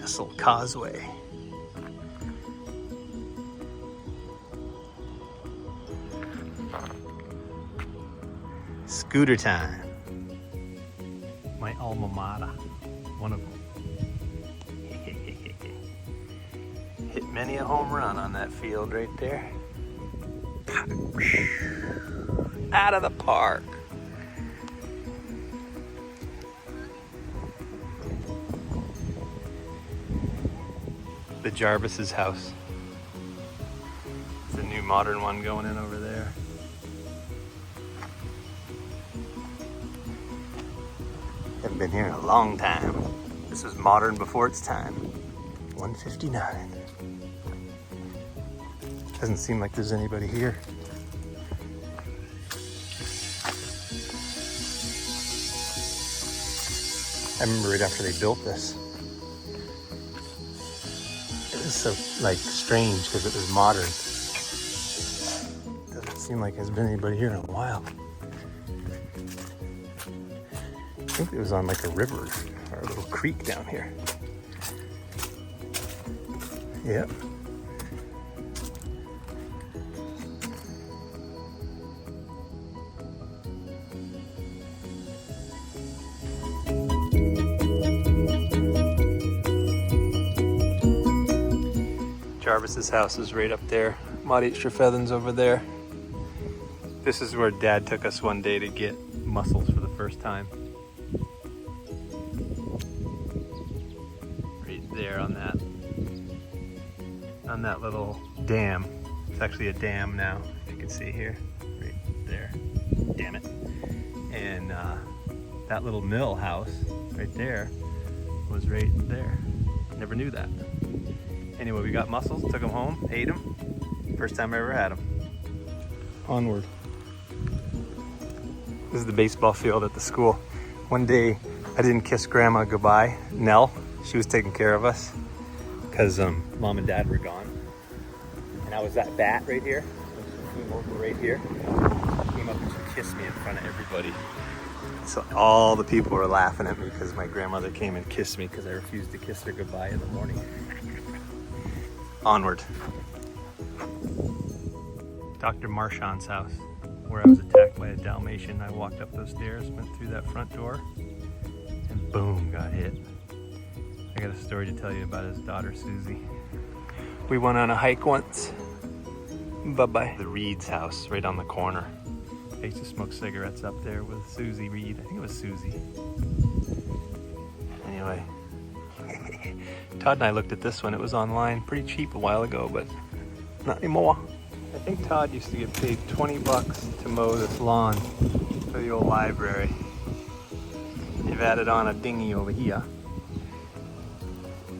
Newcastle Causeway. Scooter time. My alma mater, one of them. Hit many a home run on that field right there. Out of the park. The Jarvis's house. It's a new modern one going in over there. Haven't been here in a long time. This was modern before its time. 159. Doesn't seem like there's anybody here. I remember right after they built this. It was so like strange because it was modern. Doesn't seem like there's been anybody here in a while. I think it was on like a river or a little creek down here. Yep. Jarvis's house is right up there. Maud Trefethen's over there. This is where Dad took us one day to get mussels for the first time. Right there on that little dam. It's actually a dam now, if you can see here. Right there. Damn it. And that little mill house right there was right there. Never knew that. Anyway, we got mussels, took them home, ate them. First time I ever had them. Onward. This is the baseball field at the school. One day, I didn't kiss Grandma goodbye. Nell, she was taking care of us because Mom and Dad were gone. And I was that bat right here. She came over right here. Came up and she kissed me in front of everybody. So all the people were laughing at me because my grandmother came and kissed me because I refused to kiss her goodbye in the morning. Onward. Dr. Marchand's house, where I was attacked by a Dalmatian. I walked up those stairs, went through that front door, and boom, got hit. I got a story to tell you about his daughter, Susie. We went on a hike once. Bye-bye. The Reed's house, right on the corner. I used to smoke cigarettes up there with Susie Reed. I think it was Susie. Anyway. Todd and I looked at this one. It was online, pretty cheap a while ago, but not anymore. I think Todd used to get paid 20 bucks to mow this lawn for the old library. They've added on a dinghy over here.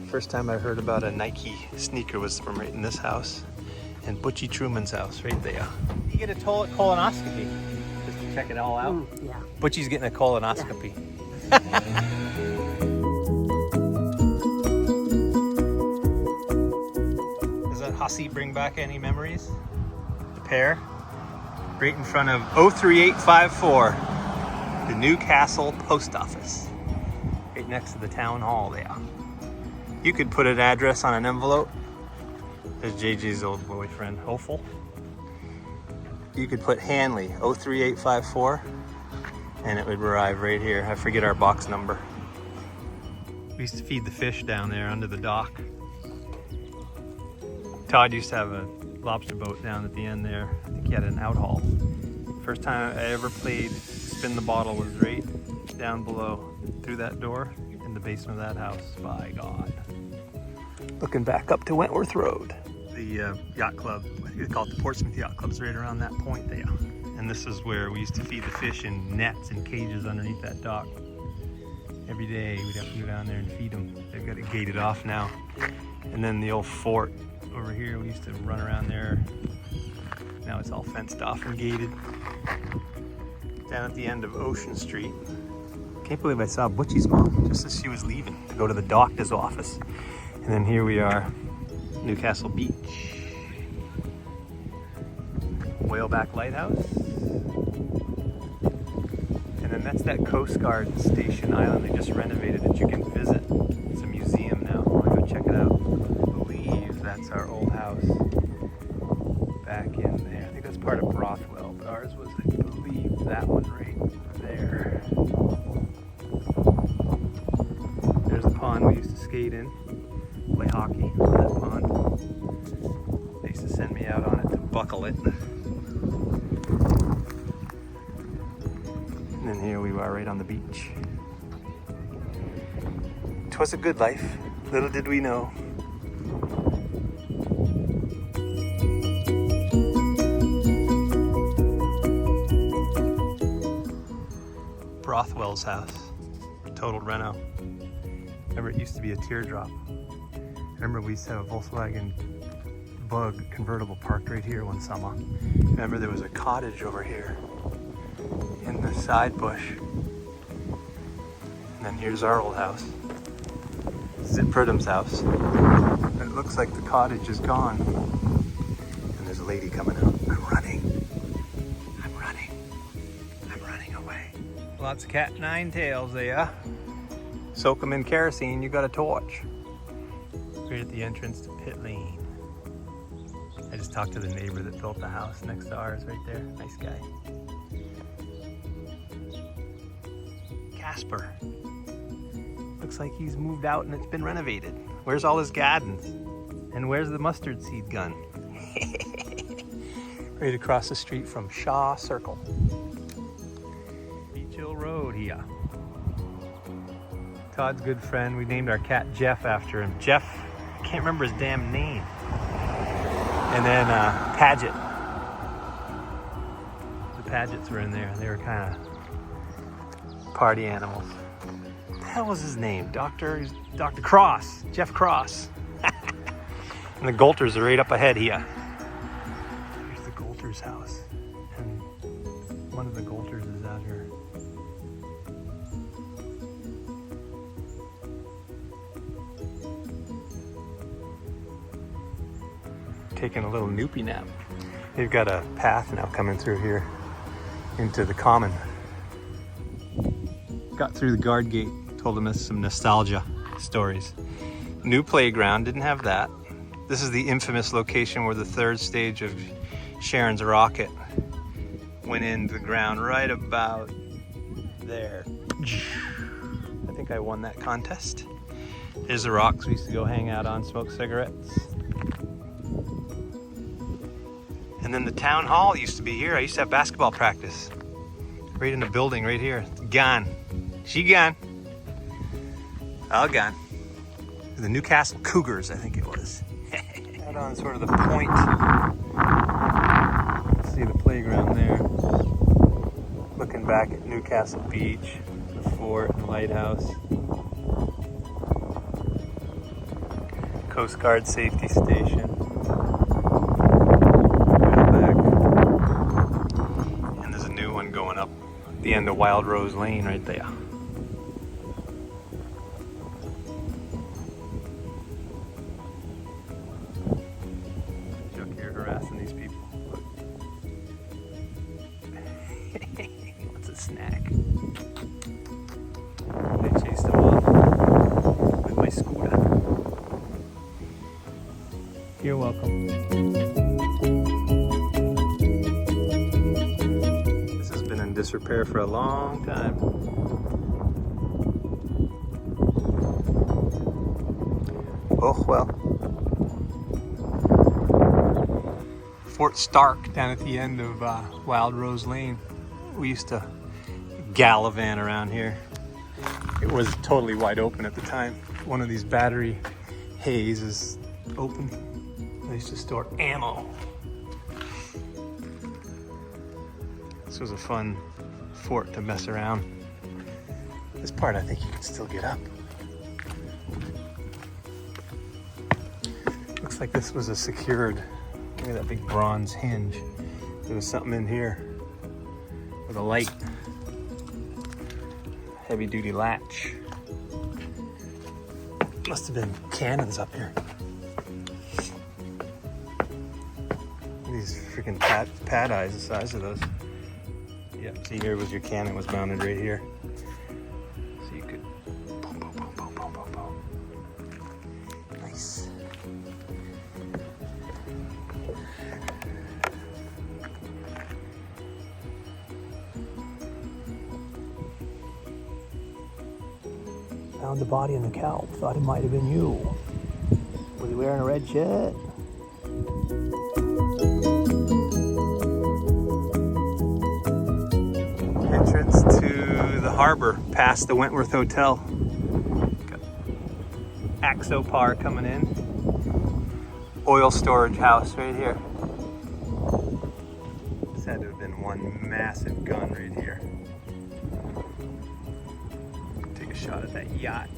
First time I heard about a Nike sneaker was from right in this house. And Butchie Truman's house, right there. You get a colonoscopy just to check it all out? Yeah. Butchie's getting a colonoscopy. Yeah. Hussey bring back any memories? The pair, right in front of 03854, the Newcastle post office, right next to the town hall there. You could put an address on an envelope. There's JJ's old boyfriend, Hopeful. You could put Hanley, 03854, and it would arrive right here. I forget our box number. We used to feed the fish down there under the dock. Todd used to have a lobster boat down at the end there. I think he had an out haul. First time I ever played spin the bottle was right down below through that door in the basement of that house. By God. Looking back up to Wentworth Road. The yacht club, I think they call it the Portsmouth Yacht Club, is right around that point there. And this is where we used to feed the fish in nets and cages underneath that dock. Every day we'd have to go down there and feed them. They've got it gated off now. And then the old fort over here, we used to run around there. Now it's all fenced off and gated. Down at the end of Ocean Street. Can't believe I saw Butchie's mom just as she was leaving to go to the doctor's office. And then here we are, Newcastle Beach. Whaleback Lighthouse. And then that's that Coast Guard Station Island they just renovated that you can visit. It's a museum now. It's our old house back in there. I think that's part of Brothwell, but ours was, I believe, that one right there. There's the pond we used to skate in, play hockey on that pond. They used to send me out on it to buckle it. And then here we are right on the beach. 'Twas a good life, little did we know. Brothwell's house, total reno. Remember, it used to be a teardrop. Remember, we used to have a Volkswagen Bug convertible parked right here one summer. Remember, there was a cottage over here in the side bush. And then here's our old house. This is Pridham's house. And it looks like the cottage is gone. And there's a lady coming out. I'm running. I'm running. I'm running away. Lots of cat nine tails there. Soak them in kerosene, you got a torch. Right at the entrance to Pit Lane. I just talked to the neighbor that built the house next to ours right there. Nice guy. Casper. Looks like he's moved out and it's been renovated. Where's all his gardens? And where's the mustard seed gun? Right across the street from Shaw Circle. Beach Hill Road here. Todd's good friend. We named our cat Jeff after him. Jeff, I can't remember his damn name. And then Paget. The Pagets were in there. They were kind of party animals. What the hell was his name? Dr. Cross. Jeff Cross. And the Golters are right up ahead here. Here's the Golters' house. And one of the Golters is out here. Taking a little noopy nap. They've got a path now coming through here into the common. Got through the guard gate, told them some nostalgia stories. New playground, didn't have that. This is the infamous location where the third stage of Sharon's rocket went into the ground right about there. I think I won that contest. There's the rocks we used to go hang out on, smoke cigarettes. And then the town hall used to be here. I used to have basketball practice right in the building right here. It's gone. She gone. All gone. The Newcastle Cougars, I think it was. Out on sort of the point. See the playground there. Looking back at Newcastle Beach, the fort and the lighthouse. Coast Guard safety station. Going up the end of Wild Rose Lane right there. Chuck, you're harassing these people. What's a snack? They chased him off with my scooter. You're welcome. Disrepair for a long time. Oh well. Fort Stark down at the end of Wild Rose Lane. We used to gallivant around here. It was totally wide open at the time. One of these battery hays is open. They used to store ammo. This was a fun fort to mess around. This part I think you can still get up. Looks like this was a secured, look at that big bronze hinge. There was something in here with a light. Heavy duty latch. Must have been cannons up here. These freaking pad eyes, the size of those. Yep, see here was your cannon was mounted right here. So you could boom, boom, boom, boom, boom, boom, boom. Nice. Found the body in the kelp. Thought it might have been you. Was he wearing a red shirt? Entrance to the harbor past the Wentworth Hotel. Got Axopar coming in. Oil storage house right here. This had to have been one massive gun right here. Take a shot at that yacht.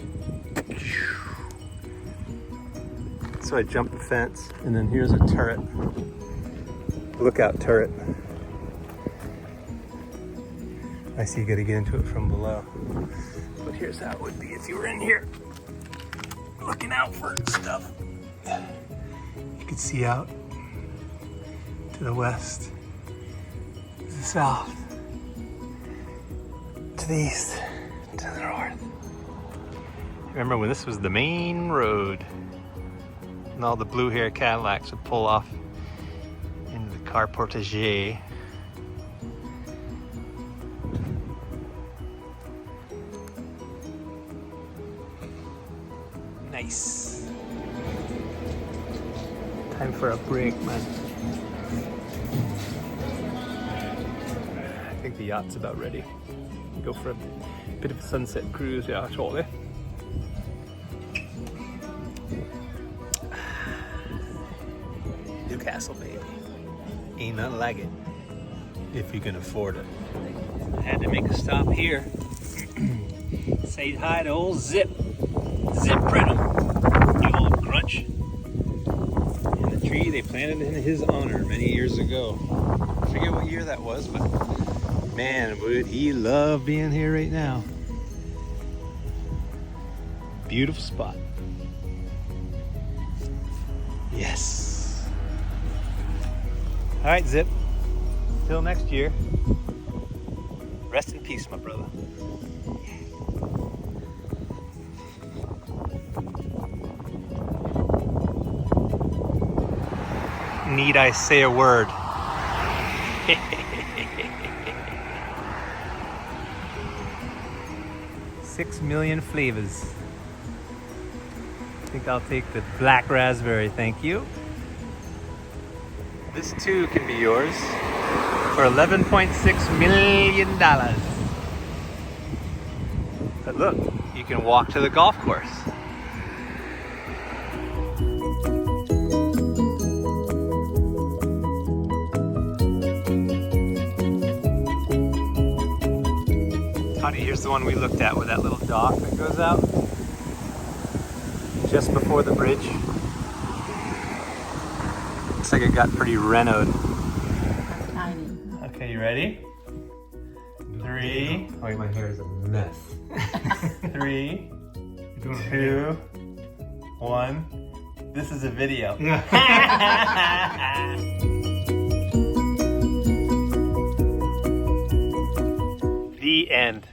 So I jumped the fence, and then here's a turret. Lookout turret. I see you gotta get into it from below. But here's how it would be if you were in here. Looking out for stuff. You could see out to the west, to the south, to the east, to the north. Remember when this was the main road and all the blue hair Cadillacs would pull off into the car portage. Nice. Time for a break, man. I think the yacht's about ready. Go for a bit of a sunset cruise, yeah, shortly. Newcastle, baby. Ain't nothing like it if you can afford it. I had to make a stop here. Say hi to old Zip. Zip Brenham, the old grunch. And the tree they planted in his honor many years ago. I forget what year that was, but man, would he love being here right now. Beautiful spot. Yes. All right, Zip. Till next year. Rest in peace, my brother. Need I say a word? 6 million flavors. I think I'll take the black raspberry, thank you. This too can be yours for $11.6 million. But look, you can walk to the golf course. Here's the one we looked at with that little dock that goes out just before the bridge. Looks like it got pretty renoed. Tiny. Okay, you ready? 3. Oh, my hair is a mess. 3, 2, 1. This is a video. The end.